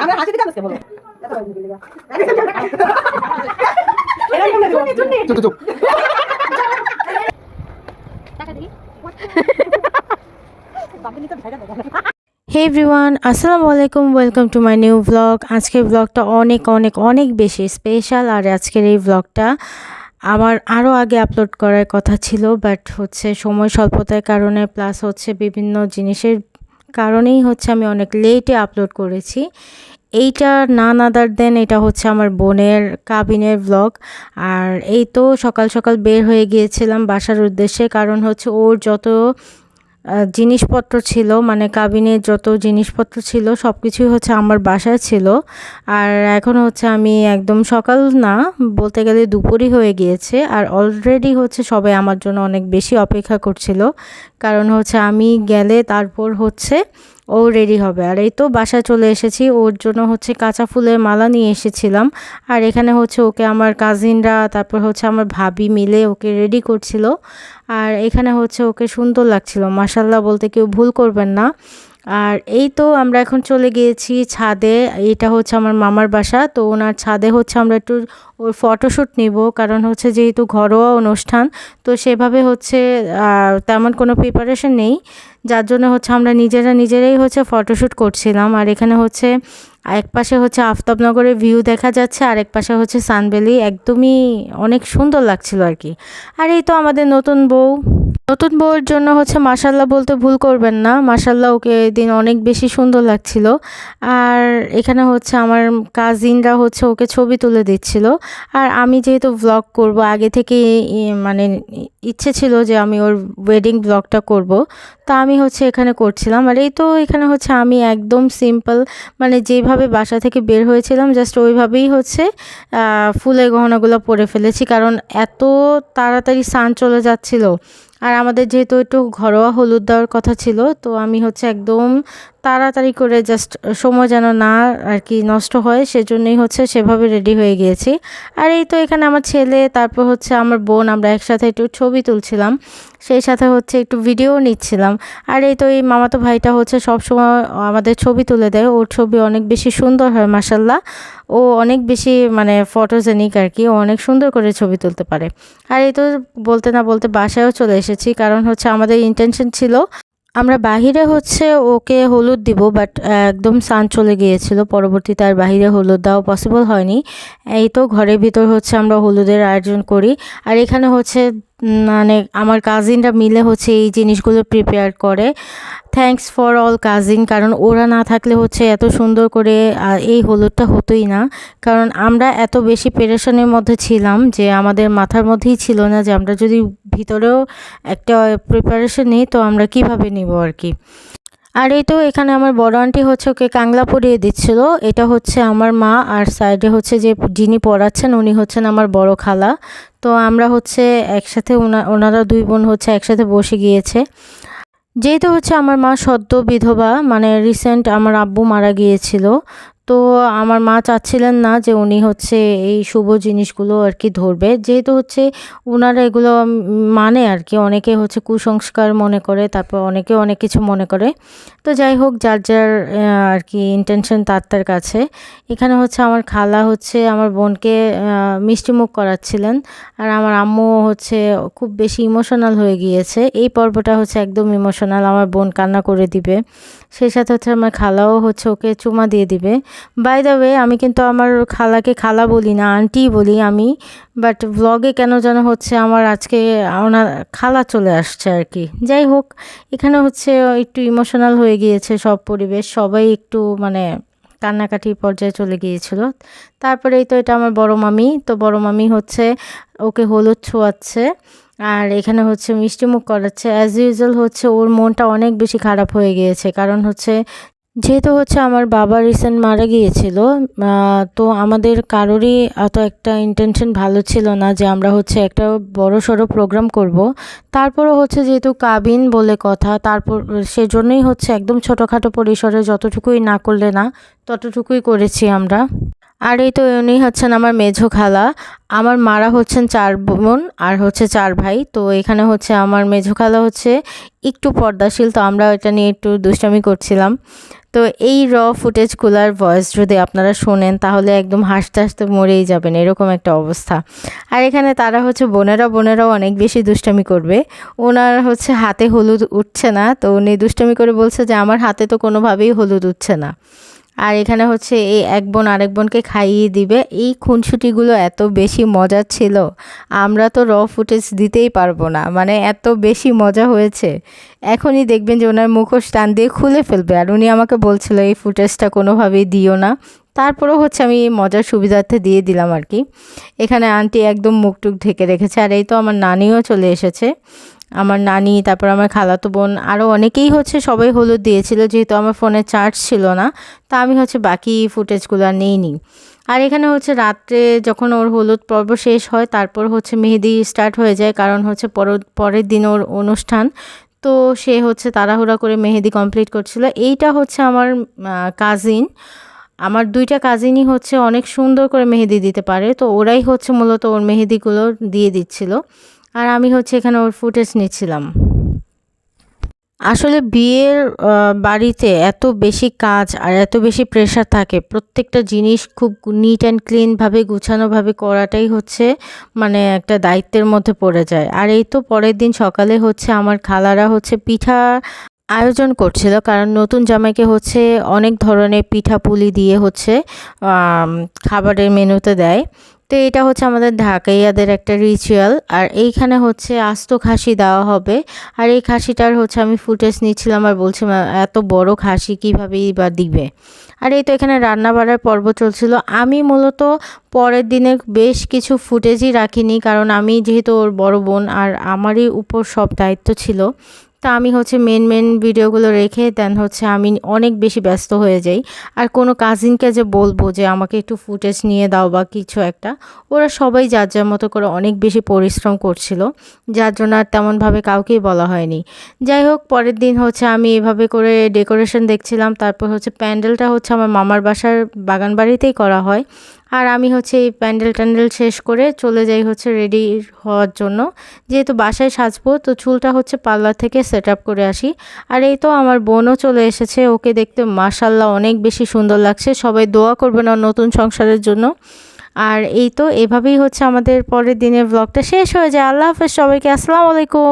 আমরা হাসি দিতে বসে বলো চুপ চুপ হে এভরিওয়ান, আসসালামু আলাইকুম, welcome to my new blog. আজকের ব্লগটা অনেক অনেক অনেক বেশি স্পেশাল। আর আজকের এই ব্লগটা আমার আরও আগে আপলোড করার কথা ছিল, বাট হচ্ছে সময় স্বল্পতার কারণে প্লাস হচ্ছে বিভিন্ন জিনিসের কারণেই হচ্ছে আমি অনেক লেটে আপলোড করেছি। এইটা নান আদার দেন এটা হচ্ছে আমার বোনের কাবিনের ব্লগ। আর এই তো সকাল সকাল বের হয়ে গিয়েছিলাম বাসার উদ্দেশ্যে, কারণ হচ্ছে ওর যত জিনিসপত্র ছিল, মানে কাবিনের যত জিনিসপত্র ছিল সব কিছুই হচ্ছে আমার বাসায় ছিল। আর এখন হচ্ছে আমি একদম সকাল না বলতে গেলে দুপুরই হয়ে গিয়েছে, আর অলরেডি হচ্ছে সবাই আমার জন্য অনেক বেশি অপেক্ষা করছিল, কারণ হচ্ছে আমি গেলে তারপর হচ্ছে ও রেডি হবে। আর এই তো বাসায় চলে এসেছি, ওর জন্য হচ্ছে কাঁচা ফুলের মালা নিয়ে এসেছিলাম। আর এখানে হচ্ছে ওকে আমার কাজিনরা তারপর হচ্ছে আমার ভাবি মিলে ওকে রেডি করছিল। আর এখানে হচ্ছে ওকে সুন্দর লাগছিল, মাশাল্লাহ বলতে কেউ ভুল করবেন না। আর এই তো আমরা এখন চলে গিয়েছি ছাদে। এটা হচ্ছে আমার মামার বাসা, তো ওনার ছাদে হচ্ছে আমরা একটু ওর ফটোশ্যুট নিব, কারণ হচ্ছে যেহেতু ঘরোয়া অনুষ্ঠান, তো সেভাবে হচ্ছে তেমন কোনো প্রিপারেশন নেই, যার জন্য হচ্ছে আমরা নিজেরাই হচ্ছে ফটোশ্যুট করছিলাম। আর এখানে হচ্ছে এক পাশে হচ্ছে আফতাবনগরের ভিউ দেখা যাচ্ছে, আর এক পাশে হচ্ছে সানভ্যালি, একদমই অনেক সুন্দর লাগছিল আর কি। আর এই তো আমাদের নতুন বউয়ের জন্য হচ্ছে মাশাল্লাহ বলতে ভুল করবেন না, মাশাল্লাহ ওকে দিন অনেক বেশি সুন্দর লাগছিল। আর এখানে হচ্ছে আমার কাজিনরা হচ্ছে ওকে ছবি তুলে দিচ্ছিল। আর আমি যেহেতু ব্লগ করব আগে থেকে মানে ইচ্ছে ছিল যে আমি ওর ওয়েডিং ব্লগটা করব, তা আমি হচ্ছে এখানে করছিলাম। আর এই তো এখানে হচ্ছে আমি একদম সিম্পল, মানে যেভাবে বাসা থেকে বের হয়েছিলাম জাস্ট ওইভাবেই হচ্ছে ফুলের গহনাগুলো পরে ফেলেছি, কারণ এত তাড়াতাড়ি সান চলে যাচ্ছিল। আর আমাদের যেহেতু একটু ঘরোয়া হলুদ দেওয়ার কথা ছিল, তো আমি হচ্ছে একদম তাড়াতাড়ি করে জাস্ট সময় যেন না আর কি নষ্ট হয় সেজন্যই হচ্ছে সেভাবে রেডি হয়ে গিয়েছি। আর এই তো এখানে আমার ছেলে তারপর হচ্ছে আমার বোন আমরা একসাথে একটু ছবি তুলছিলাম, সেই সাথে হচ্ছে একটু ভিডিও নিচ্ছিলাম। আর এই তো এই মামাতো ভাইটা হচ্ছে সব সময় আমাদের ছবি তুলে দেয়, ওর ছবি অনেক বেশি সুন্দর হয় মাশাল্লাহ, ও অনেক বেশি মানে ফটোজেনিক আর কি, ও অনেক সুন্দর করে ছবি তুলতে পারে। আর এই তো বলতে না বলতে বাসায়ও চলে এসেছি, কারণ হচ্ছে আমাদের ইন্টেনশন ছিল আমরা বাহিরে হচ্ছে ওকে হলুদ দিব, বাট একদম সান চলে গিয়েছিল, পরবর্তীতে আর বাহিরে হলুদ দেওয়া পসিবল হয়নি। এই তো ঘরের ভিতর হচ্ছে আমরা হলুদের আয়োজন করি। আর এখানে হচ্ছে মানে আমার কাজিনরা মিলে হচ্ছে এই জিনিসগুলো প্রিপেয়ার করে। থ্যাঙ্কস ফর অল কাজিন, কারণ ওরা না থাকলে হচ্ছে এত সুন্দর করে এই হলুদটা হতোই না, কারণ আমরা এত বেশি পেরেশানের মধ্যে ছিলাম যে আমাদের মাথার মধ্যেই ছিল না যে আমরা যদি ভিতরেও একটা প্রিপারেশন নিই তো আমরা কিভাবে নিব আর কি। আর এই তো এখানে আমার বড় আন্টি হচ্ছে ওকে কাংলা পরিয়ে দিচ্ছিল, এটা হচ্ছে আমার মা, আর সাইডে হচ্ছে যে যিনি পড়াচ্ছেন উনি হচ্ছেন আমার বড় খালা। তো আমরা হচ্ছে একসাথে ওনারা দুই বোন হচ্ছে একসাথে বসে গিয়েছে। যেহেতু হচ্ছে আমার মা সদ্য বিধবা, মানে রিসেন্ট আমার আব্বু মারা গিয়েছিল, তো আমার মা চাচ্ছিলেন না যে উনি হচ্ছে এই শুভ জিনিসগুলো আর কি ধরবে, যেহেতু হচ্ছে ওনারা এগুলো মানে আর কি, অনেকে হচ্ছে কুসংস্কার মনে করে, তারপর অনেকে অনেক কিছু মনে করে। তো যাই হোক, যার যার আর কি ইন্টেনশন তার তার কাছে। এখানে হচ্ছে আমার খালা হচ্ছে আমার বোনকে মিষ্টিমুখ করাচ্ছিলেন, আর আমার আম্মু হচ্ছে খুব বেশি ইমোশনাল হয়ে গিয়েছে, এই পর্বটা হচ্ছে একদম ইমোশনাল, আমার বোন কান্না করে দিবে, সেই সাথে হচ্ছে আমার খালাও হচ্ছে ওকে চুমা দিয়ে দিবে। বাই দ্য ওয়ে, আমি কিন্তু আমার খালাকে খালা বলি না, আন্টিই বলি আমি, বাট ব্লগে কেন যেন হচ্ছে আমার আজকে ওনার খালা চলে আসছে আর কি। যাই হোক, এখানে হচ্ছে একটু ইমোশনাল হয়ে গিয়েছে সব পরিবেশ, সবাই একটু মানে কান্নাকাটির পর্যায়ে চলে গিয়েছিল। তারপরে এই তো এটা আমার বড় মামি, তো বড় মামি হচ্ছে ওকে হলুদ ছোঁয়াচ্ছে, আর এখানে হচ্ছে মিষ্টিমুখ করাচ্ছে। অ্যাজ ইউজুয়াল হচ্ছে ওর মনটা অনেক বেশি খারাপ হয়ে গিয়েছে, কারণ হচ্ছে যেহেতু হচ্ছে আমার বাবা রিসেন্ট মারা গিয়েছিল, তো আমাদের কারোরই এত একটা ইন্টেনশন ভালো ছিল না যে আমরা হচ্ছে একটা বড় সড়ো প্রোগ্রাম করব। তারপরও হচ্ছে যেহেতু কাবিন বলে কথা, তারপর সেজন্যই হচ্ছে একদম ছোটোখাটো পরিসরে যতটুকুই না করলে না ততটুকুই করেছি আমরা। আর এই তো উনি হচ্ছেন আমার মেঝো খালা। আমার মারা হচ্ছেন 4 বোন আর হচ্ছে 4 ভাই। তো এখানে হচ্ছে আমার মেঝো খালা হচ্ছে একটু পর্দাশীল, তো আমরা এটা নিয়ে একটু দুষ্টামি করছিলাম। তো এই ফুটেজগুলার ভয়েস যদি আপনারা শোনেন তাহলে একদম হাসতে হাসতে মরেই যাবেন, এরকম একটা অবস্থা। আর এখানে তারা হচ্ছে বোনেরাও অনেক বেশি দুষ্টামি করবে। ওনার হচ্ছে হাতে হলুদ উঠছে না, তো উনি দুষ্টামি করে বলছে যে আমার হাতে তো কোনোভাবেই হলুদ উঠছে না। আর এখানে হচ্ছে এই এক বোন আরেক বোনকে খাইয়ে দিবে। এই খুনসুটিগুলো এত বেশি মজার ছিল, আমরা তো ফুটেজ দিতেই পারবো না, মানে এত বেশি মজা হয়েছে। এখনই দেখবেন যে ওনার মুখোশ টান দিয়ে খুলে ফেলবে, আর উনি আমাকে বলছিল এই ফুটেজটা কোনোভাবেই দিও না। তারপরেও হচ্ছে আমি মজার সুবিধার্থে দিয়ে দিলাম আর কি। এখানে আন্টি একদম মুখ টুক ঢেকে রেখেছে। আর এই তো আমার নানিও চলে এসেছে, আমার নানি, তারপর আমার খালাতো বোন, আরও অনেকেই হচ্ছে সবাই হলুদ দিয়েছিল। যেহেতু আমার ফোনে চার্জ ছিল না, তা আমি হচ্ছে বাকি ফুটেজগুলো আর নিইনি। আর এখানে হচ্ছে রাত্রে যখন ওর হলুদ পর্ব শেষ হয় তারপর হচ্ছে মেহেদি স্টার্ট হয়ে যায়, কারণ হচ্ছে পরের দিন ওর অনুষ্ঠান। তো সে হচ্ছে তাড়াহুড়া করে মেহেদি কমপ্লিট করছিল। এইটা হচ্ছে আমার কাজিন। আমার 2টা কাজিনই হচ্ছে অনেক সুন্দর করে মেহেদি দিতে পারে, তো ওরাই হচ্ছে মূলত ওর মেহেদিগুলো দিয়ে দিচ্ছিল। আর আমি হচ্ছে এখানে ওর ফুটেজ নিচ্ছিলাম। আসলে বিয়ের বাড়িতে এত বেশি কাজ আর এত বেশি প্রেশার থাকে, প্রত্যেকটা জিনিস খুব নিট অ্যান্ড ক্লিনভাবে গুছানোভাবে করাটাই হচ্ছে মানে একটা দায়িত্বের মধ্যে পড়ে যায়। আর এই তো পরের দিন সকালে হচ্ছে আমার খালারা হচ্ছে পিঠা আয়োজন করছিল, কারণ নতুন জামাইকে হচ্ছে অনেক ধরনের পিঠা পুলি দিয়ে হচ্ছে খাবারের মেনুতে দেয়। তো এটা হচ্ছে আমাদের ঢাকাইয়াদের একটা রিচুয়াল। আর এইখানে হচ্ছে আস্ত খাসি দেওয়া হবে। আর এই খাসিটার হচ্ছে আমি ফুটেজ নিচ্ছিলাম আর বলছিলাম এত বড় খাসি কীভাবেই বা দিবে। আর এই তো এখানে রান্না বাড়ার পর্ব চলছিল। আমি মূলত পরের দিনের বেশ কিছু ফুটেজই রাখিনি, কারণ আমি যেহেতু ওর বড় বোন আর আমারই উপর সব দায়িত্ব ছিল। তা আমি হচ্ছে মেন ভিডিওগুলো রেখে দেন হচ্ছে আমি অনেক বেশি ব্যস্ত হয়ে যাই। আর কোনো কাজিনকে যে বলবো যে আমাকে একটু ফুটেজ নিয়ে দাও বা কিছু একটা, ওরা সবাই যার যার মতো করে অনেক বেশি পরিশ্রম করছিল, যার জন্য আর তেমনভাবে কাউকেই বলা হয়নি। যাই হোক, পরের দিন হচ্ছে আমি এভাবে করে ডেকোরেশন দেখছিলাম। তারপর হচ্ছে প্যান্ডেলটা হচ্ছে আমার মামার বাসার বাগান বাড়িতেই করা হয়। আর আমি হচ্ছে এই প্যান্ডেল শেষ করে চলে যাই হচ্ছে রেডি হওয়ার জন্য। যেহেতু বাসায় সাজবো, তো চুলটা হচ্ছে পার্লার থেকে সেট আপ করে আসি। আর এই তো আমার বোনও চলে এসেছে, ওকে দেখতে মাশাল্লাহ অনেক বেশি সুন্দর লাগছে। সবাই দোয়া করবেন ওর নতুন সংসারের জন্য। আর এই তো এভাবেই হচ্ছে আমাদের পরের দিনের ব্লগটা শেষ হয়ে যায়। আল্লাহ হাফেজ সবাইকে, আসসালামু আলাইকুম।